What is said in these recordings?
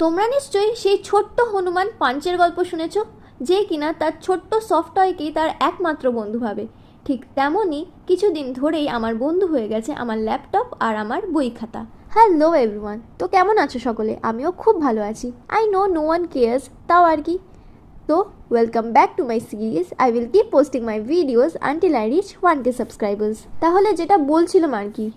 তোমরা নিশ্চয়ই সেই ছোট্ট হনুমান পাঞ্চের গল্প শুনেছ, যে কিনা তার ছোট্ট সফট টয়কেই তার একমাত্র বন্ধু ভাবে। ঠিক তেমনই কিছুদিন ধরেই আমার বন্ধু হয়ে গেছে আমার ল্যাপটপ আর আমার বই খাতা। হ্যালো এভরিওয়ান, তো কেমন আছো সকলে? আমিও খুব ভালো আছি। I know no one cares, তাও আর কি। তো welcome back to my series. I will keep posting my videos until I reach 1K subscribers. তাহলে যেটা বলছিলাম আর কি,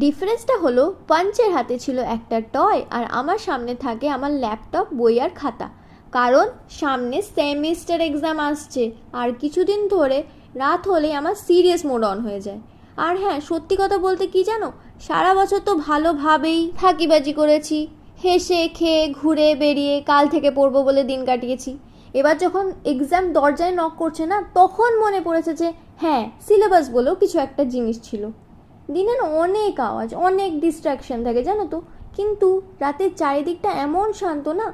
ডিফারেন্সটা হলো পাঞ্চের হাতে ছিল একটা টয় আর আমার সামনে থাকে আমার ল্যাপটপ, বই আর খাতা। কারণ সামনে সেমিস্টার এক্সাম আসছে আর কিছুদিন ধরে রাত হলেই আমার সিরিয়াস মোড অন হয়ে যায়। আর হ্যাঁ, সত্যি কথা বলতে কি জানো, সারা বছর তো ভালোভাবেই ফাঁকিবাজি করেছি, হেসে খেয়ে ঘুরে বেরিয়ে কাল থেকে পড়বো বলে দিন কাটিয়েছি। এবার যখন এক্সাম দরজায় নক করছে না, তখন মনে পড়েছে যে হ্যাঁ, সিলেবাস বলেও কিছু একটা জিনিস ছিল। দিনের অনেক আওয়াজ, অনেক ডিস্ট্র্যাকশন থাকে জানো তো, কিন্তু রাতের চারিদিকটা এমন শান্ত না,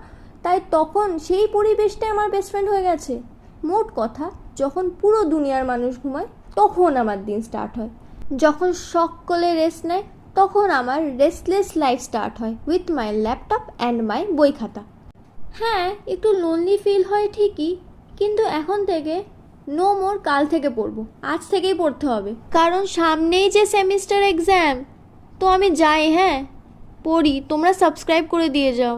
তাই তখন সেই পরিবেশটাই আমার বেস্ট ফ্রেন্ড হয়ে গেছে। মোট কথা, যখন পুরো দুনিয়ার মানুষ ঘুমায় তখন আমার দিন স্টার্ট হয়, যখন সকলে রেস্ট নেয় তখন আমার রেস্টলেস লাইফ স্টার্ট হয় with my laptop and my বই খাতা। হ্যাঁ, একটু লোনলি ফিল হয় ঠিকই, কিন্তু এখন থেকে নো মোর কাল থেকে পড়বো, আজ থেকেই পড়তে হবে, কারণ সামনেই যে সেমিস্টার এক্সাম। তো আমি যাই, হ্যাঁ পড়ি, তোমরা সাবস্ক্রাইব করে দিয়ে যাও।